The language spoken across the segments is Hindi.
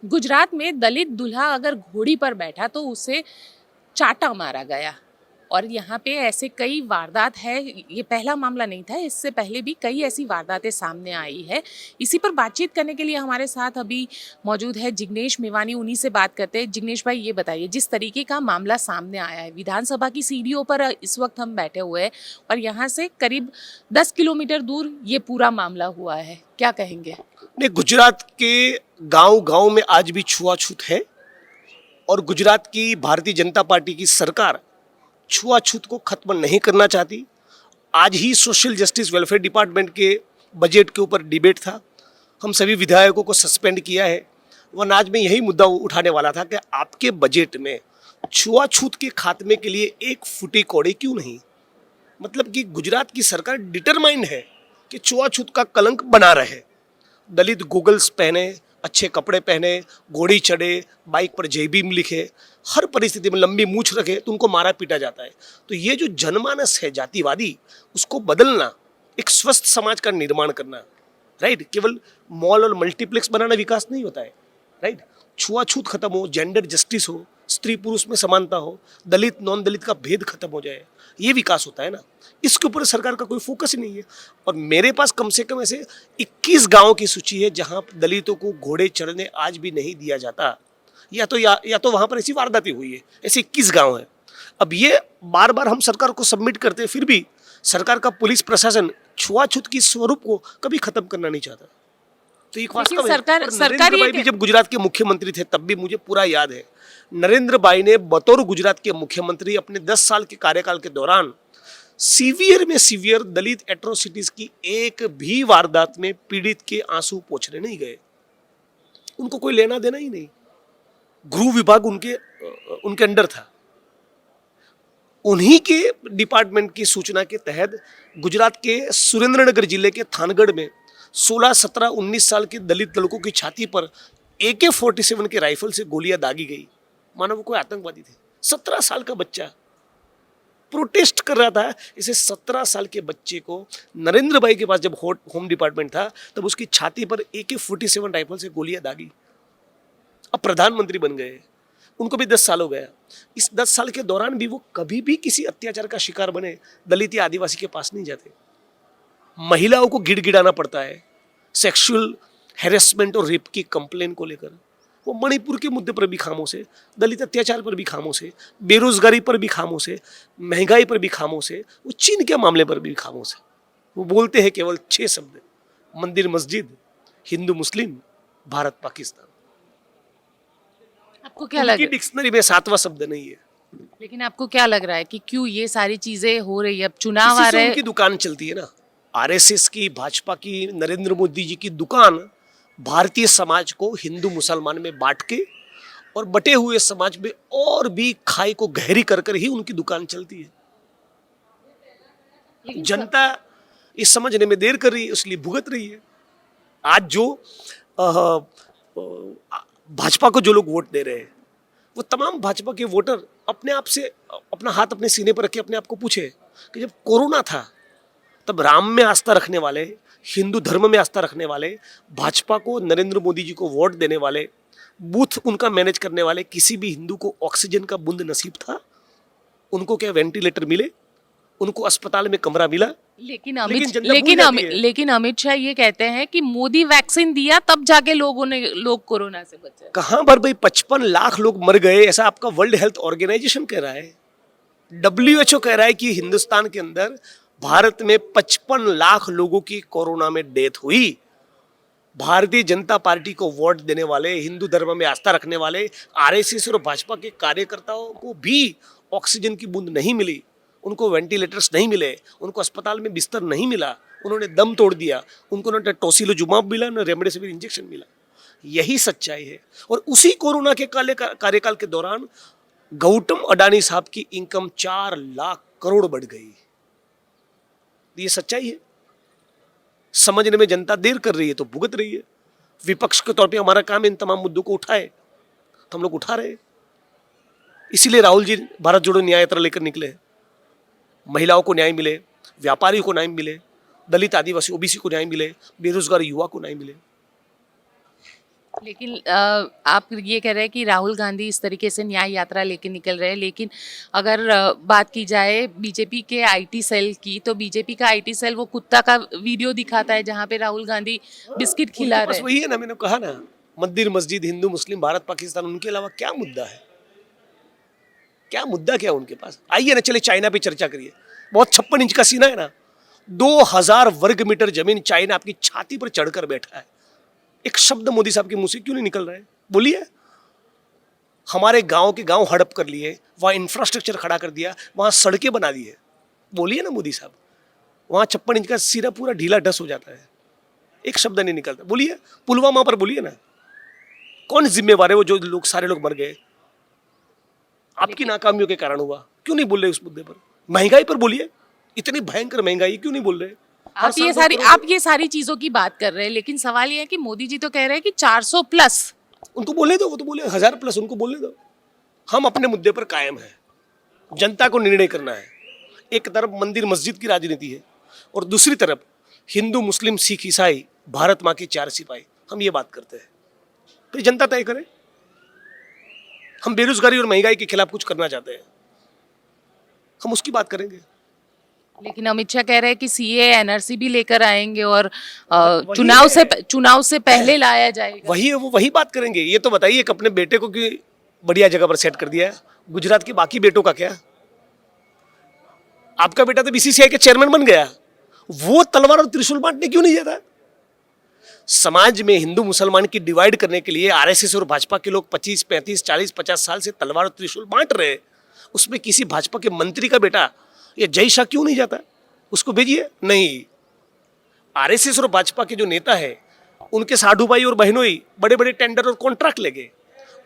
गुजरात में दलित दूल्हा अगर घोड़ी पर बैठा तो उसे चाटा मारा गया। और यहाँ पे ऐसे कई वारदात है। ये पहला मामला नहीं था, इससे पहले भी कई ऐसी वारदातें सामने आई है। इसी पर बातचीत करने के लिए हमारे साथ अभी मौजूद है जिग्नेश मेवानी, उन्हीं से बात करते हैं। जिग्नेश भाई, ये बताइए, जिस तरीके का मामला सामने आया है, विधानसभा की सीढ़ियों पर इस वक्त हम बैठे हुए हैं और यहाँ से करीब 10 किलोमीटर दूर ये पूरा मामला हुआ है, क्या कहेंगे? नहीं, गुजरात के गांव गांव में आज भी छुआछूत है और गुजरात की भारतीय जनता पार्टी की सरकार छुआछूत को खत्म नहीं करना चाहती। आज ही सोशल जस्टिस वेलफेयर डिपार्टमेंट के बजट के ऊपर डिबेट था। हम सभी विधायकों को सस्पेंड किया है। वरना आज मैं यही मुद्दा उठाने वाला था कि आपके बजट में छुआछूत के खात्मे के लिए एक फुटी कौड़ी क्यों नहीं? मतलब कि गुजरात की सरकार डिटरमाइंड है कि छुआछूत का कलंक बना रहे। दलित गूगल्स पहने, अच्छे कपड़े पहने, घोड़ी चढ़े, बाइक पर जय भीम लिखे, हर परिस्थिति में लंबी मूछ रखे तो उनको मारा पीटा जाता है। तो ये जो जनमानस है जातिवादी, उसको बदलना, एक स्वस्थ समाज का निर्माण करना, राइट? केवल मॉल और मल्टीप्लेक्स बनाना विकास नहीं होता है, राइट? छुआछूत खत्म हो, जेंडर जस्टिस हो, स्त्री पुरुष में समानता हो, दलित नॉन दलित का भेद खत्म हो जाए, ये विकास होता है ना। इसके ऊपर सरकार का कोई फोकस ही नहीं है। और मेरे पास कम से कम ऐसे 21 गांव की सूची है जहां दलितों को घोड़े चढ़ने आज भी नहीं दिया जाता। या तो वहां पर ऐसी वारदातें हुई है। ऐसे 21 गांव है। अब ये बार बार हम सरकार को सबमिट करते हैं, फिर भी सरकार का पुलिस प्रशासन छुआछूत की स्वरूप को कभी खत्म करना नहीं चाहता। तो एक वास्तव है। नरेंद्र भाई भी जब गुजरात के मुख्यमंत्री थे तब भी मुझे पूरा याद है, नरेंद्र भाई ने बतौर गुजरात के मुख्यमंत्री अपने 10 साल के कार्यकाल के दौरान सीवियर में सीवियर दलित एट्रोसिटीज की एक भी वारदात में पीड़ित के आंसू पोंछने नहीं गए। उनको कोई लेना देना ही नहीं। गृह विभाग उनके अंडर था। उन्हीं के डिपार्टमेंट की सूचना के तहत गुजरात के सुरेंद्रनगर जिले के थानगढ़ में 16, 17, 19 साल के दलित लड़कों की छाती पर AK-47 के राइफल से गोलियां दागी गई। मानो वो कोई आतंकवादी थे। 17 साल का बच्चा प्रोटेस्ट कर रहा था। इसे 17 साल के बच्चे को नरेंद्र भाई के पास जब होम डिपार्टमेंट था तब उसकी छाती पर AK-47 राइफल से गोलियां दागी। अब प्रधानमंत्री बन गए, उनको भी 10 साल हो गया। इस 10 साल के दौरान भी वो कभी भी किसी अत्याचार का शिकार बने दलित या आदिवासी के पास नहीं जाते। महिलाओं को गिड़गिड़ाना पड़ता है सेक्सुअल हैरेसमेंट और रेप की कंप्लेन को लेकर। वो मणिपुर के मुद्दे पर भी खामोश है, दलित अत्याचार पर भी खामोश है, बेरोजगारी पर भी खामोश है, महंगाई पर भी खामोश है, वो चीन के मामले पर भी खामोश है। वो बोलते हैं केवल 6 शब्द, मंदिर मस्जिद, हिंदू मुस्लिम, भारत पाकिस्तान। आपको क्या लग रहा है? डिक्शनरी में 7वां शब्द नहीं है। लेकिन आपको क्या लग रहा है कि क्यों ये सारी चीजें हो रही है? अब चुनाव आ रहे हैं, उनकी दुकान चलती है ना। आरएसएस की, भाजपा की, नरेंद्र मोदी जी की दुकान भारतीय समाज को हिंदू मुसलमान में बांट के और बटे हुए समाज में और भी खाई को गहरी कर कर ही उनकी दुकान चलती है। जनता इस समझने में देर कर रही है, इसलिए भुगत रही है। आज जो भाजपा को जो लोग वोट दे रहे हैं, वो तमाम भाजपा के वोटर अपने आप से अपना हाथ अपने सीने पर रखे अपने आप को पूछे कि जब कोरोना था तब राम में आस्था रखने वाले, हिंदू धर्म में आस्था रखने वाले, भाजपा को, नरेंद्र मोदी जी को वोट देने वाले, बूथ उनका मैनेज करने वाले किसी भी हिंदू को ऑक्सीजन का बूंद नसीब था? उनको क्या वेंटिलेटर मिले? उनको अस्पताल में कमरा मिला? लेकिन अमित शाह ये कहते हैं कि मोदी वैक्सीन दिया तब जाके लोग कोरोना से बचे। कहां पर भाई 55 लाख लोग मर गए ऐसा आपका वर्ल्ड हेल्थ ऑर्गेनाइजेशन कह रहा है। WHO कह रहा है कि हिंदुस्तान के अंदर, भारत में 55 लाख लोगों की कोरोना में डेथ हुई। भारतीय जनता पार्टी को वोट देने वाले, हिंदू धर्म में आस्था रखने वाले, आरएसएस और भाजपा के कार्यकर्ताओं को भी ऑक्सीजन की बूंद नहीं मिली, उनको वेंटिलेटर्स नहीं मिले, उनको अस्पताल में बिस्तर नहीं मिला, उन्होंने दम तोड़ दिया, उनको न टोसिलोजुमाब मिला न रेमडेसिविर इंजेक्शन मिला। यही सच्चाई है। और उसी कोरोना के कार्यकाल के दौरान गौतम अडानी साहब की इनकम 4 लाख करोड़ बढ़ गई। ये सच्चाई है। समझने में जनता देर कर रही है तो भुगत रही है। विपक्ष के तौर पे हमारा काम इन तमाम मुद्दों को उठाए, तो हम लोग उठा रहे हैं। इसीलिए राहुल जी भारत जोड़ो न्याय यात्रा लेकर निकले। महिलाओं को न्याय मिले, व्यापारियों को न्याय मिले, दलित आदिवासी ओबीसी को न्याय मिले, बेरोजगार युवा को न्याय मिले। लेकिन आप ये कह रहे हैं कि राहुल गांधी इस तरीके से न्याय यात्रा लेके निकल रहे हैं, लेकिन अगर बात की जाए बीजेपी के आईटी सेल की, तो बीजेपी का आईटी सेल वो कुत्ता का वीडियो दिखाता है जहां पे राहुल गांधी बिस्किट खिला उनके पास रहे हैं। वही है ना, मैंने कहा ना, मंदिर मस्जिद हिंदू मुस्लिम भारत पाकिस्तान, उनके अलावा क्या मुद्दा है? क्या मुद्दा क्या है उनके पास? आइए ना, चले चाइना पे चर्चा करिए। बहुत 56 इंच का सीना है ना, 2000 वर्ग मीटर जमीन चाइना आपकी छाती पर चढ़कर बैठा है। एक शब्द मोदी साहब के मुंह से क्यों नहीं निकल रहा है? बोलिए। हमारे गांव के गांव हड़प कर लिए, वहां इंफ्रास्ट्रक्चर खड़ा कर दिया, वहां सड़कें बना दी है। बोलिए ना मोदी साहब। वहां 56 इंच का सिरा पूरा ढीला ढस हो जाता है, एक शब्द नहीं निकलता। बोलिए। पुलवामा पर बोलिए ना, कौन जिम्मेवार है वो जो लोग सारे लोग मर गए? आपकी नाकामियों के कारण हुआ। क्यों नहीं बोल रहे उस मुद्दे पर? महंगाई पर बोलिए। इतनी भयंकर महंगाई, क्यों नहीं बोल रहे? आप ये सारी चीजों की बात कर रहे हैं, लेकिन सवाल ये है कि मोदी जी तो कह रहे हैं कि 400 प्लस। उनको बोलने दो, वो तो बोले 1000 प्लस, उनको बोलने दो। हम अपने मुद्दे पर कायम है, जनता को निर्णय करना है। एक तरफ मंदिर मस्जिद की राजनीति है और दूसरी तरफ हिंदू मुस्लिम सिख ईसाई भारत माँ के 4 सिपाही। हम ये बात करते हैं, फिर जनता तय करे। हम बेरोजगारी और महंगाई के खिलाफ कुछ करना चाहते हैं, हम उसकी बात करेंगे। लेकिन अमित शाह कह रहे हैं कि सीए एनआरसी भी लेकर आएंगे और वही चुनाव से पहले लाया जाएगा। वही है, वो वही बात करेंगे। ये तो बताइए कि अपने बेटे को कि बढ़िया जगह पर सेट कर दिया है। गुजरात के बाकी बेटों का क्या? आपका बेटा तो बीसीसीआई के चेयरमैन बन गया, वो तलवार और त्रिशूल बांटने क्यों नहीं जाता? समाज में हिंदू मुसलमान की डिवाइड करने के लिए आरएसएस और भाजपा के लोग 25, 35, 40, 50 साल से तलवार और त्रिशूल बांट रहे हैं। उसमें किसी भाजपा के मंत्री का बेटा या जय शाह क्यों नहीं जाता? उसको भेजिए। नहीं, आरएसएस और भाजपा के जो नेता है, उनके साधु भाई और बहनोई बड़े बड़े टेंडर और कॉन्ट्रैक्ट लेंगे।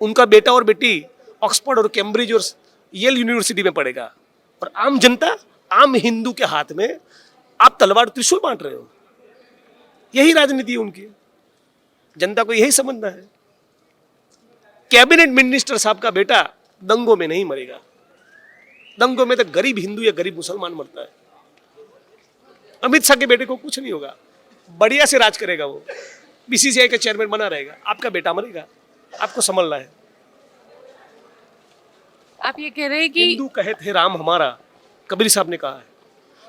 उनका बेटा और बेटी ऑक्सफोर्ड और कैम्ब्रिज और येल यूनिवर्सिटी में पढ़ेगा, और आम जनता, आम हिंदू के हाथ में आप तलवार त्रिशूल बांट रहे हो। यही राजनीति है उनकी। जनता को यही समझना है। कैबिनेट मिनिस्टर साहब का बेटा दंगों में नहीं मरेगा। दंगों में तो गरीब हिंदू या गरीब मुसलमान मरता है। अमित शाह के बेटे को कुछ नहीं होगा, बढ़िया से राज करेगा वो, बीसीसीआई का चेयरमैन बना रहेगा। आपका बेटा मरेगा, आपको संभलना है। आप ये कह रहे हैं कि हिंदू कहत है राम हमारा, कबीर साहब ने कहा है।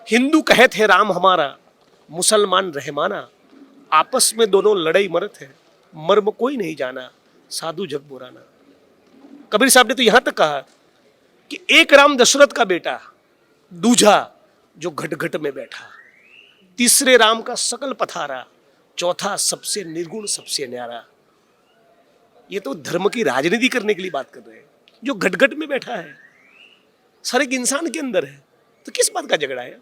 हिंदू कहत है राम हमारा, मुसलमान रहमाना, आपस में दोनों लड़ाई मरत है, मर्म कोई नहीं जाना, साधु जग बोराना। कबीर साहब ने तो यहां तक कहा कि एक राम दशरथ का बेटा, दूजा जो घट घट में बैठा, तीसरे राम का सकल पथारा, चौथा सबसे निर्गुण सबसे न्यारा। ये तो धर्म की राजनीति करने के लिए बात कर रहे हैं। जो घट घट में बैठा है, हर एक इंसान के अंदर है, तो किस बात का झगड़ा है?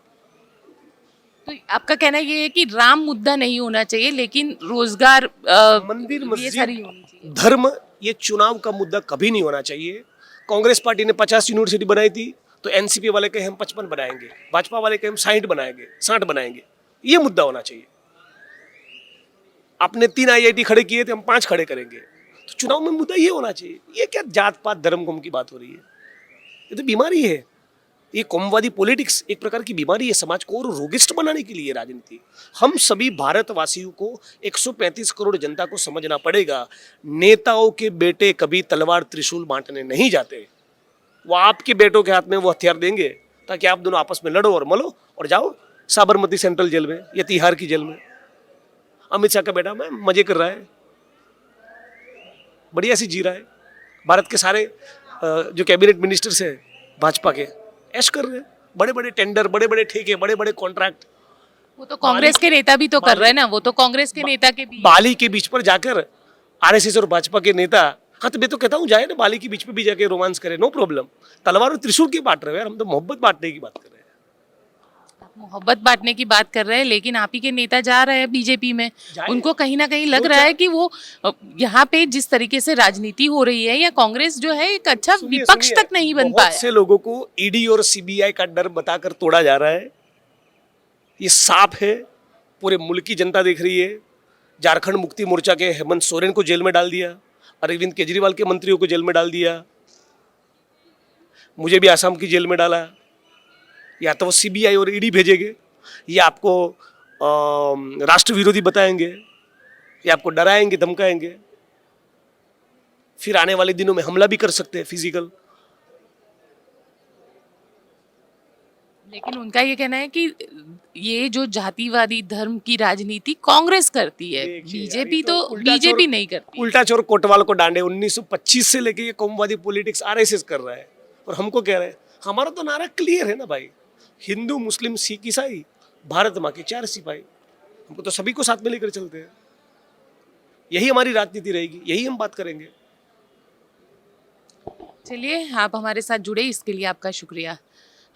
तो आपका कहना ये है कि राम मुद्दा नहीं होना चाहिए, लेकिन रोजगार मंदिर ये सारी मस्जिद होनी चाहिए। धर्म, ये चुनाव का मुद्दा कभी नहीं होना चाहिए। कांग्रेस पार्टी ने 50 यूनिवर्सिटी बनाई थी, तो एनसीपी वाले कहे हम 55 बनाएंगे, भाजपा वाले कहे हम 60 बनाएंगे, 60 बनाएंगे। ये मुद्दा होना चाहिए। आपने 3 आईआईटी खड़े किए थे, हम 5 खड़े करेंगे। तो चुनाव में मुद्दा ये होना चाहिए। ये क्या जात पात धर्म कम की बात हो रही है? ये तो बीमारी है। ये कौमवादी पॉलिटिक्स एक प्रकार की बीमारी है। समाज को और रोगिष्ट बनाने के लिए राजनीति। हम सभी भारतवासियों को, 135 करोड़ जनता को समझना पड़ेगा, नेताओं के बेटे कभी तलवार त्रिशूल बांटने नहीं जाते। वो आपके बेटों के हाथ में वो हथियार देंगे ताकि आप दोनों आपस में लड़ो और मलो और जाओ साबरमती सेंट्रल जेल में या तिहाड़ की जेल में। अमित शाह का बेटा मैं मजे कर रहा है, बढ़िया सी जी रहा है। भारत के सारे जो कैबिनेट मिनिस्टर्स हैं भाजपा के, ऐश कर रहे हैं। बड़े बड़े टेंडर, बड़े बड़े ठेके, बड़े बड़े कॉन्ट्रैक्ट। वो तो कांग्रेस के नेता भी तो कर रहे हैं ना, वो तो कांग्रेस के नेता के भी। बाली के बीच पर जाकर आरएसएस और भाजपा के नेता, हाँ तो मैं तो कहता हूँ जाए ना बाली के बीच पे भी जाके रोमांस करे, नो प्रॉब्लम। तलवार और त्रिशूल की बांट रहे हो यार, हम तो मोहब्बत बांटने की बात कर रहे हैं। आप मोहब्बत बांटने की बात कर रहे हैं, लेकिन आप ही के नेता जा रहे हैं बीजेपी में। जाए। उनको कहीं ना कहीं लग रहा है कि वो यहाँ पे जिस तरीके से राजनीति हो रही है, या कांग्रेस जो है एक अच्छा विपक्ष तक नहीं बन पाया। बहुत से लोगों को ईडी और सीबीआई का डर बताकर तोड़ा जा रहा है। ये साफ है, पूरे मुल्क की जनता देख रही है। झारखंड मुक्ति मोर्चा के हेमंत सोरेन को जेल में डाल दिया, अरविंद केजरीवाल के मंत्रियों को जेल में डाल दिया, मुझे भी आसाम की जेल में डाला। या तो वो सीबीआई और ईडी भेजेंगे, या आपको राष्ट्र विरोधी बताएंगे, या आपको डराएंगे धमकाएंगे। फिर आने वाले दिनों में हमला भी कर सकते हैं फिजिकल। लेकिन उनका ये कहना है कि ये जो जातिवादी धर्म की राजनीति कांग्रेस करती है, देखिए, बीजेपी अभी तो तो उल्टा बीजेपी चोर- नहीं करती। उल्टा चोर कोतवाल को डांडे 1925 से लेके ये कौमवादी पॉलिटिक्स आरएसएस कर रहा है और हमको कह रहे हैं। हमारा तो नारा क्लियर है ना भाई, हिंदू मुस्लिम सिख ईसाई, भारत माँ के 4 सिपाही। हमको तो सभी को साथ में लेकर चलते हैं, यही हमारी राजनीति रहेगी, यही हम बात करेंगे। चलिए, आप हमारे साथ जुड़े इसके लिए आपका शुक्रिया।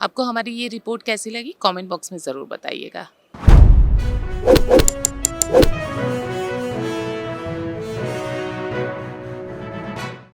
आपको हमारी ये रिपोर्ट कैसी लगी कमेंट बॉक्स में ज़रूर बताइएगा।